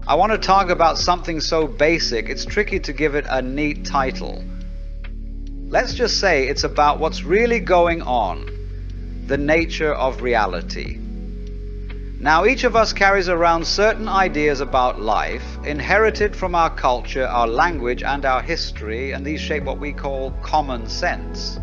I want to talk about something so basic it's tricky to give it a neat title. Let's just say it's about what's really going on, the nature of reality. Now, each of us carries around certain ideas about life, inherited from our culture, our language, and our history, and these shape what we call common sense.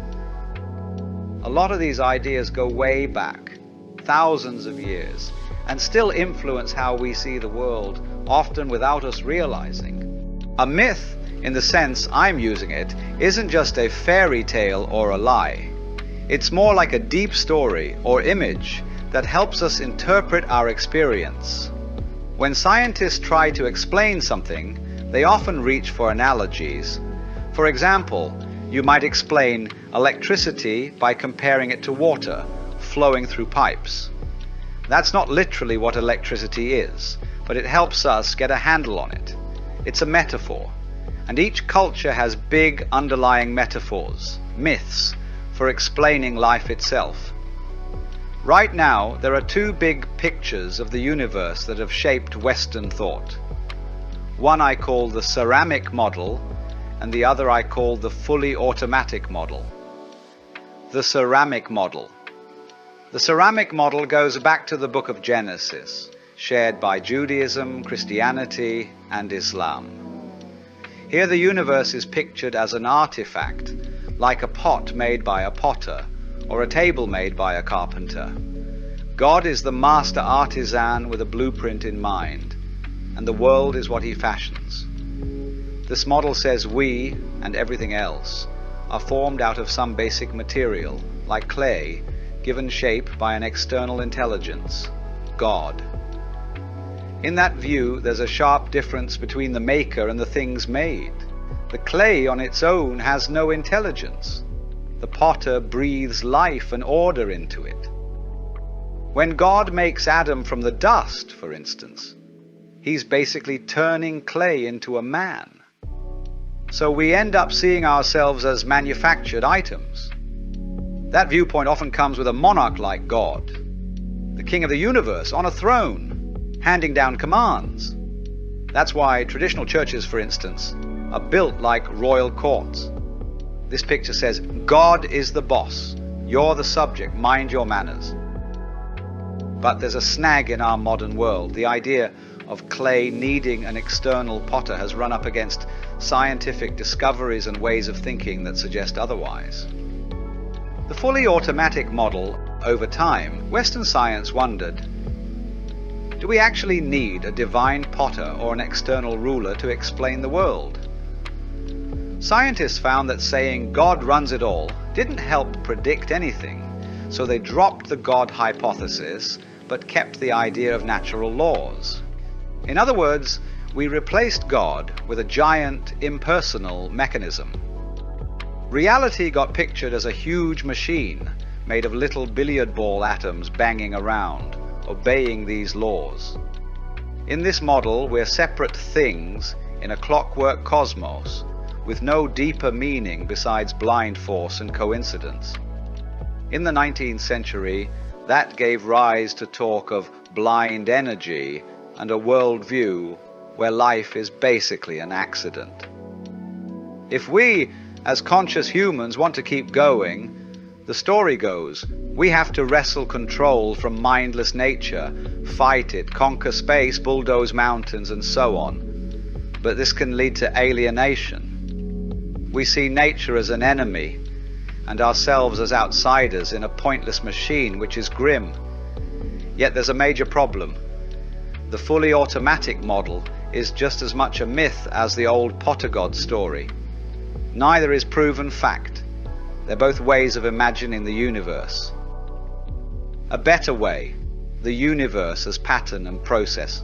A lot of these ideas go way back, thousands of years, and still influence how we see the world, often without us realizing. A myth, in the sense I'm using it, isn't just a fairy tale or a lie. It's more like a deep story or image that helps us interpret our experience. When scientists try to explain something, they often reach for analogies. For example, you might explain electricity by comparing it to water flowing through pipes. That's not literally what electricity is, but it helps us get a handle on it. It's a metaphor, and each culture has big underlying metaphors, myths, for explaining life itself. Right now, there are two big pictures of the universe that have shaped Western thought. One I call the ceramic model, and the other I call the fully automatic model. The ceramic model. The ceramic model goes back to the book of Genesis, shared by Judaism, Christianity, and Islam. Here the universe is pictured as an artifact, like a pot made by a potter, or a table made by a carpenter. God is the master artisan with a blueprint in mind, and the world is what he fashions. This model says we, and everything else, are formed out of some basic material, like clay, given shape by an external intelligence, God. In that view, there's a sharp difference between the maker and the things made. The clay on its own has no intelligence. The potter breathes life and order into it. When God makes Adam from the dust, for instance, he's basically turning clay into a man. So we end up seeing ourselves as manufactured items. That viewpoint often comes with a monarch like God, the king of the universe on a throne, handing down commands. That's why traditional churches, for instance, are built like royal courts. This picture says, God is the boss, you're the subject, mind your manners. But there's a snag in our modern world. The idea of clay needing an external potter has run up against scientific discoveries and ways of thinking that suggest otherwise. The fully automatic model, over time, Western science wondered, do we actually need a divine potter or an external ruler to explain the world? Scientists found that saying God runs it all didn't help predict anything, so they dropped the God hypothesis but kept the idea of natural laws. In other words, we replaced God with a giant, impersonal mechanism. Reality got pictured as a huge machine made of little billiard ball atoms banging around, obeying these laws. In this model, we're separate things in a clockwork cosmos, with no deeper meaning besides blind force and coincidence. In the 19th century, that gave rise to talk of blind energy and a worldview where life is basically an accident. If we, as conscious humans, want to keep going, the story goes, we have to wrestle control from mindless nature, fight it, conquer space, bulldoze mountains, and so on. But this can lead to alienation. We see nature as an enemy and ourselves as outsiders in a pointless machine which is grim. Yet there's a major problem. The fully automatic model is just as much a myth as the old potter god story. Neither is proven fact. They're both ways of imagining the universe. A better way, the universe as pattern and process.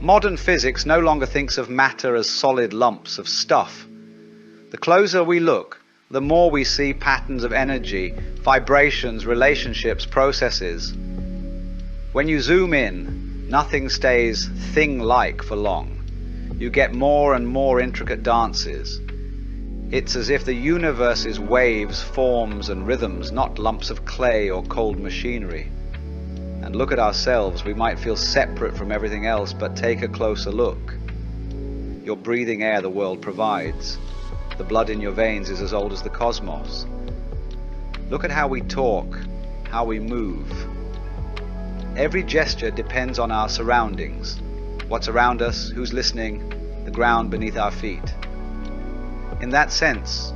Modern physics no longer thinks of matter as solid lumps of stuff. The closer we look, the more we see patterns of energy, vibrations, relationships, processes. When you zoom in, nothing stays thing-like for long. You get more and more intricate dances. It's as if the universe is waves, forms, and rhythms, not lumps of clay or cold machinery. and look at ourselves, we might feel separate from everything else, but take a closer look. You're breathing air the world provides. The blood in your veins is as old as the cosmos. Look at how we talk, how we move. Every gesture depends on our surroundings. What's around us, who's listening, the ground beneath our feet. In that sense,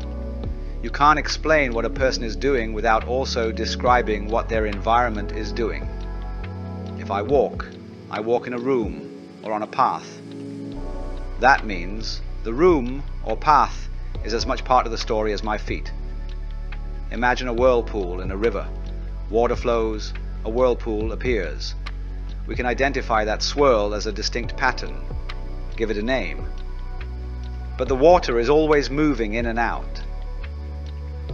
you can't explain what a person is doing without also describing what their environment is doing. If I walk in a room or on a path. That means the room or path is as much part of the story as my feet. Imagine a whirlpool in a river. Water flows, a whirlpool appears. We can identify that swirl as a distinct pattern, give it a name. But the water is always moving in and out.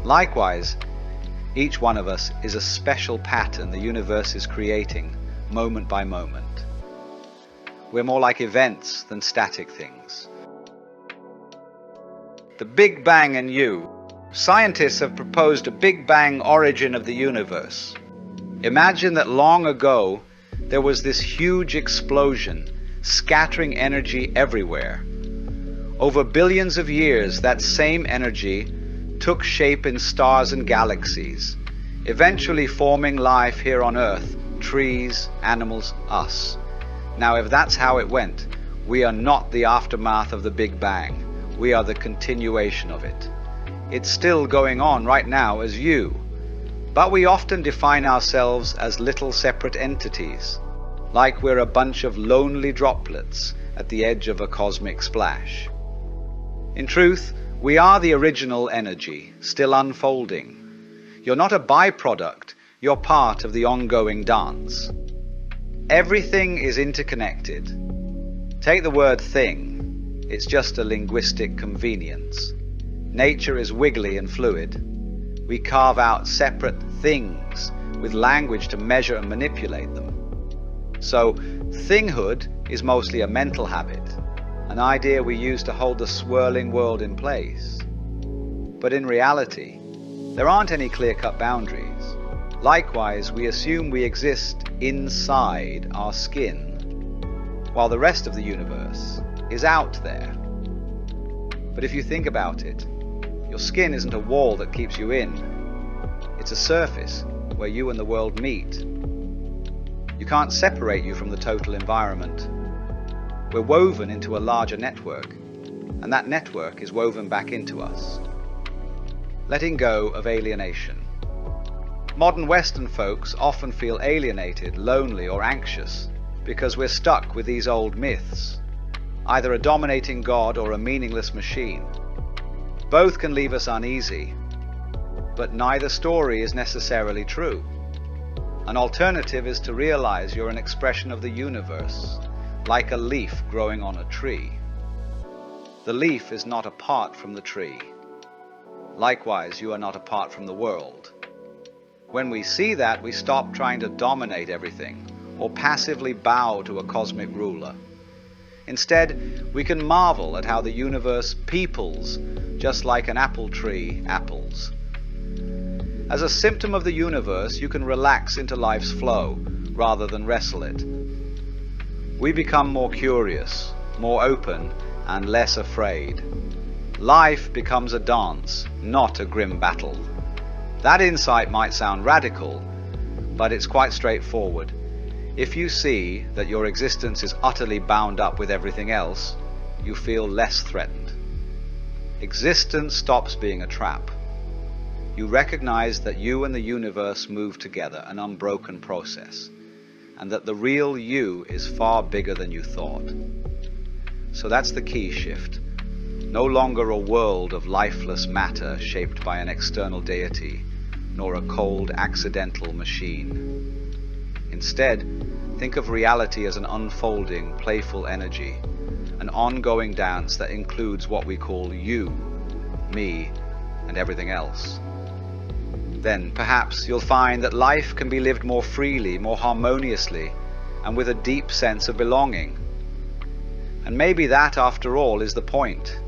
Likewise, each one of us is a special pattern the universe is creating, moment by moment. We're more like events than static things. The Big Bang and you. Scientists have proposed a Big Bang origin of the universe. Imagine that long ago there was this huge explosion, scattering energy everywhere. Over billions of years, that same energy took shape in stars and galaxies, eventually forming life here on Earth, trees, animals, us. Now, if that's how it went, we are not the aftermath of the Big Bang. We are the continuation of it. It's still going on right now as you. But we often define ourselves as little separate entities, like we're a bunch of lonely droplets at the edge of a cosmic splash. In truth, we are the original energy, still unfolding. You're not a byproduct, you're part of the ongoing dance. Everything is interconnected. Take the word thing. It's just a linguistic convenience. Nature is wiggly and fluid. We carve out separate things with language to measure and manipulate them. So, thinghood is mostly a mental habit, an idea we use to hold the swirling world in place. But in reality, there aren't any clear-cut boundaries. Likewise, we assume we exist inside our skin, while the rest of the universe is out there. But if you think about it, your skin isn't a wall that keeps you in. It's a surface where you and the world meet. You can't separate you from the total environment. We're woven into a larger network, and that network is woven back into us. Letting go of alienation. Modern Western folks often feel alienated, lonely, or anxious because we're stuck with these old myths, either a dominating god or a meaningless machine. Both can leave us uneasy, but neither story is necessarily true. An alternative is to realize you're an expression of the universe, like a leaf growing on a tree. The leaf is not apart from the tree. Likewise, you are not apart from the world. When we see that, we stop trying to dominate everything or passively bow to a cosmic ruler. Instead, we can marvel at how the universe peoples, just like an apple tree apples. As a symptom of the universe, you can relax into life's flow rather than wrestle it. We become more curious, more open, and less afraid. Life becomes a dance, not a grim battle. That insight might sound radical, but it's quite straightforward. If you see that your existence is utterly bound up with everything else, you feel less threatened. Existence stops being a trap. You recognize that you and the universe move together, an unbroken process, and that the real you is far bigger than you thought. So that's the key shift. No longer a world of lifeless matter shaped by an external deity, nor a cold, accidental machine. Instead, think of reality as an unfolding, playful energy, an ongoing dance that includes what we call you, me, and everything else. Then, perhaps, you'll find that life can be lived more freely, more harmoniously, and with a deep sense of belonging. And maybe that, after all, is the point.